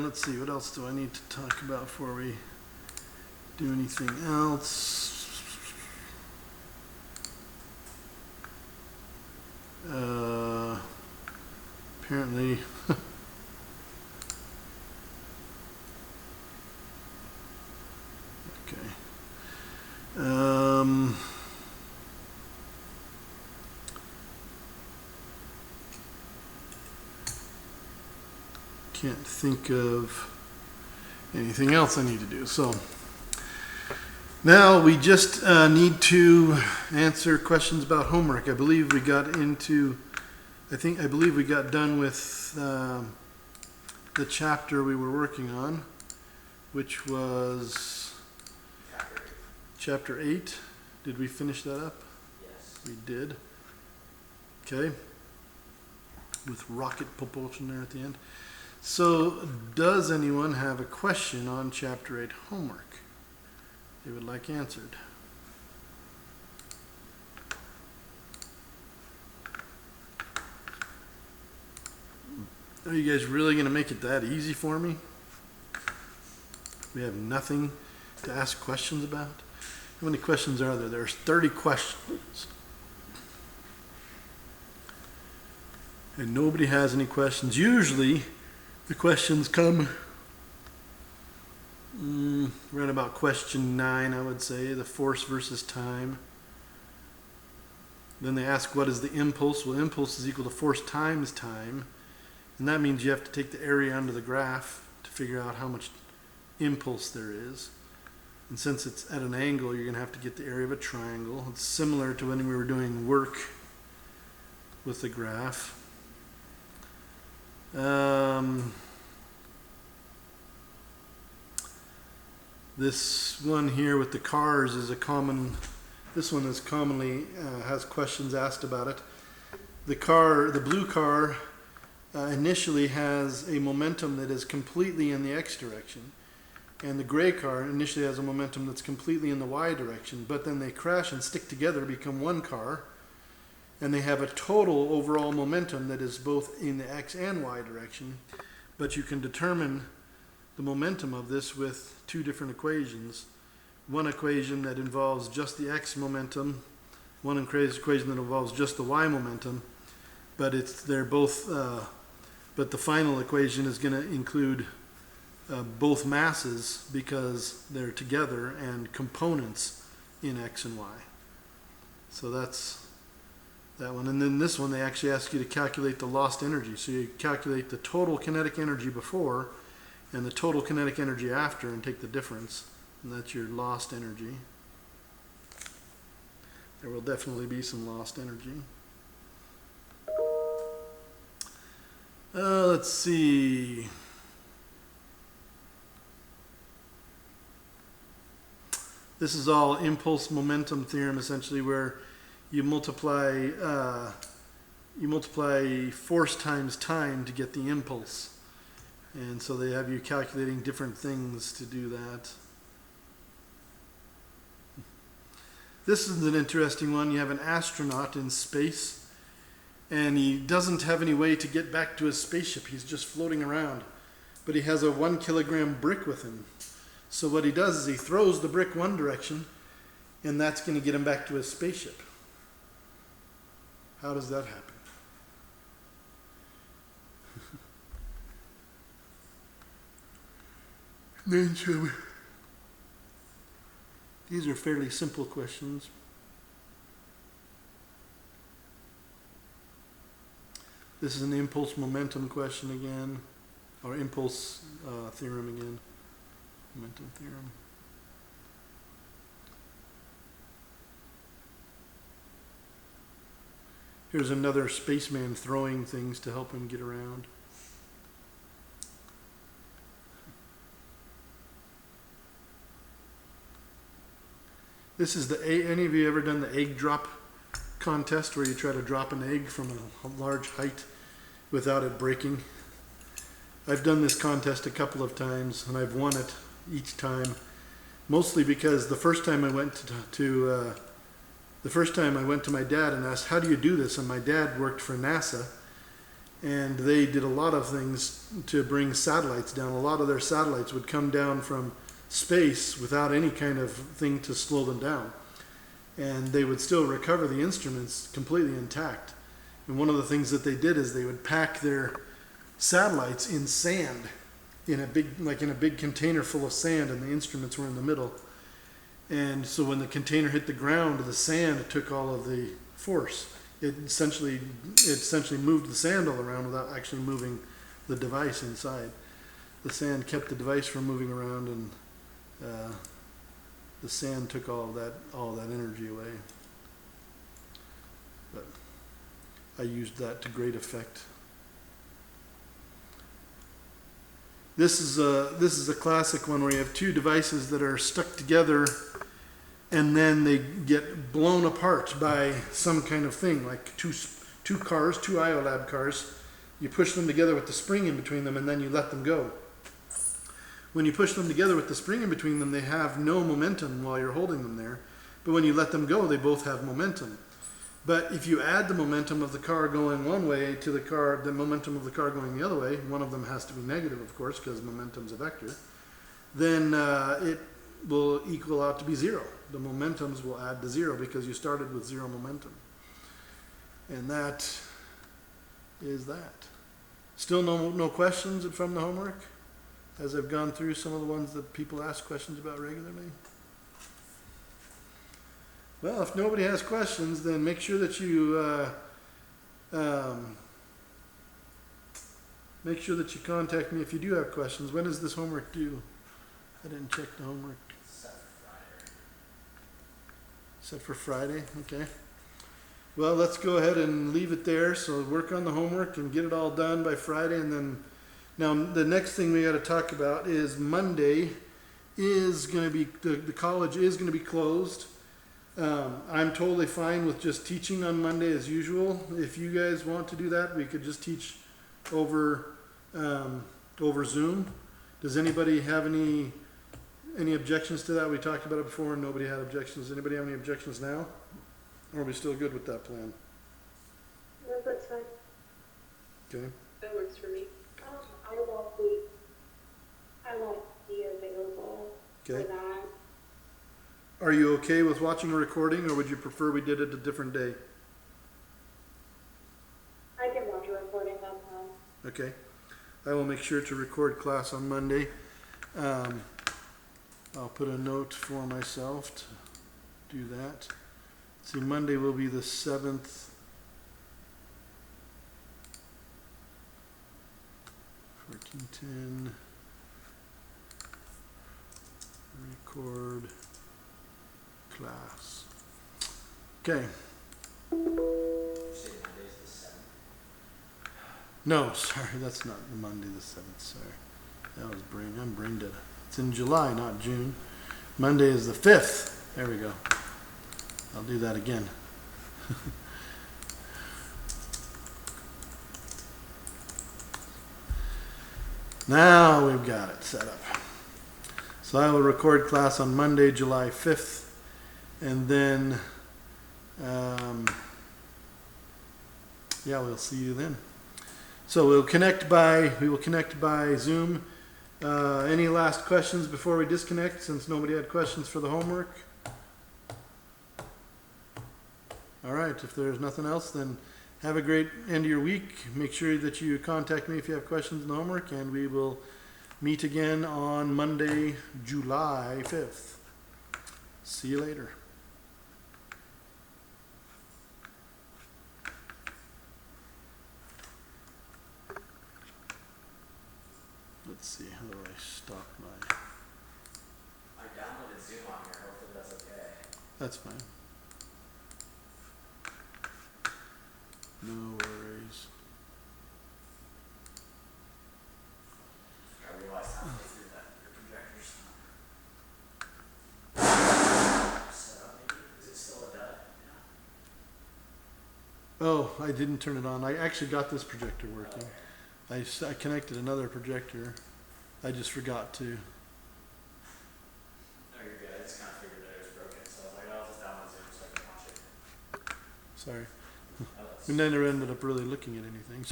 let's see, what else do I need to talk about before we do anything else? Apparently, okay. Can't think of anything else I need to do. So now we just need to answer questions about homework. I believe we got into, I believe we got done with the chapter we were working on, which was chapter 8. Did we finish that up? Yes. We did. Okay. With rocket propulsion there at the end. So, does anyone have a question on chapter 8 homework they would like answered? Are you guys really going to make it that easy for me? We have nothing to ask questions about? How many questions are there? There's 30 questions. And nobody has any questions. Usually, the questions come right about question 9, I would say, the force versus time. Then they ask, what is the impulse? Well, impulse is equal to force times time. And that means you have to take the area under the graph to figure out how much impulse there is. And since it's at an angle, you're going to have to get the area of a triangle. It's similar to when we were doing work with the graph. This one here with the cars is a common, this one is commonly has questions asked about it. The blue car initially has a momentum that is completely in the x direction, and the gray car initially has a momentum that's completely in the y direction, but then they crash and stick together, become one car, and they have a total overall momentum that is both in the x and y direction. But you can determine the momentum of this with two different equations. One equation that involves just the x momentum, one equation that involves just the y momentum, but they're both, but the final equation is going to include both masses because they're together and components in x and y. So that's that one. And then this one, they actually ask you to calculate the lost energy. So you calculate the total kinetic energy before and the total kinetic energy after and take the difference. And that's your lost energy. There will definitely be some lost energy. Let's see. This is all impulse momentum theorem, essentially, where you multiply force times time to get the impulse. And so they have you calculating different things to do that. This is an interesting one. You have an astronaut in space, and he doesn't have any way to get back to his spaceship. He's just floating around. But he has a 1 kilogram brick with him. So what he does is he throws the brick one direction, and that's going to get him back to his spaceship. How does that happen? Then these are fairly simple questions. This is an impulse momentum question again, or impulse theorem again. Momentum theorem. Here's another spaceman throwing things to help him get around. This is any of you ever done the egg drop contest where you try to drop an egg from a large height without it breaking? I've done this contest a couple of times and I've won it each time, mostly because the first time I went to my dad and asked, how do you do this? And my dad worked for NASA, and they did a lot of things to bring satellites down. A lot of their satellites would come down from space without any kind of thing to slow them down, and they would still recover the instruments completely intact. And one of the things that they did is they would pack their satellites in sand, in a big container full of sand, and the instruments were in the middle. And so when the container hit the ground, the sand took all of the force. It essentially moved the sand all around without actually moving the device inside. The sand kept the device from moving around, and the sand took all that energy away. But I used that to great effect. This is a classic one where you have two devices that are stuck together, and then they get blown apart by some kind of thing, like two IOLAB cars. You push them together with the spring in between them, and then you let them go. When you push them together with the spring in between them, they have no momentum while you're holding them there. But when you let them go, they both have momentum. But if you add the momentum of the car going one way to the momentum of the car going the other way, one of them has to be negative, of course, because momentum's a vector, then it will equal out to be zero. The momentums will add to zero because you started with zero momentum. And that is that. Still no questions from the homework, as I've gone through some of the ones that people ask questions about regularly? Well, if nobody has questions, then make sure that you contact me if you do have questions. When is this homework due? I didn't check the homework. Set for Friday. Okay. Well, let's go ahead and leave it there. So work on the homework and get it all done by Friday, and then now the next thing we got to talk about is Monday is going to be the college is going to be closed. I'm totally fine with just teaching on Monday as usual. If you guys want to do that, we could just teach over Zoom. Does anybody have any objections to that? We talked about it before and nobody had objections. Does anybody have any objections now? Or are we still good with that plan? No, that's fine. Okay. That works for me. I won't be available for Okay. that. Are you okay with watching a recording, or would you prefer we did it a different day? I can watch a recording, that's fine. Okay. I will make sure to record class on Monday. I'll put a note for myself to do that. See, Monday will be the 7th. 1410. Record class. Okay. No, sorry, that's not Monday the 7th, sorry. That was I'm brain dead. It's in July, not June. Monday is the 5th. There we go. I'll do that again. Now we've got it set up. So I will record class on Monday, July 5th, and then, yeah, we'll see you then. So we will connect by Zoom. Any last questions before we disconnect, since nobody had questions for the homework? All right, if there's nothing else, then have a great end of your week. Make sure that you contact me if you have questions in the homework, and we will meet again on Monday, July 5th. See you later. Let's see, how do I stop my... I downloaded Zoom on here, hopefully that's okay. That's fine. No worries. I realized halfway through that your projector's set up maybe? Is it still a dud? Yeah. Oh, I didn't turn it on. I actually got this projector working. I connected another projector. I just forgot to. No, you're good. I just kind of figured that it was broken, so I was like, oh, I'll just download Zoom so I can watch it. Sorry. Oh, that's We never ended up really looking at anything.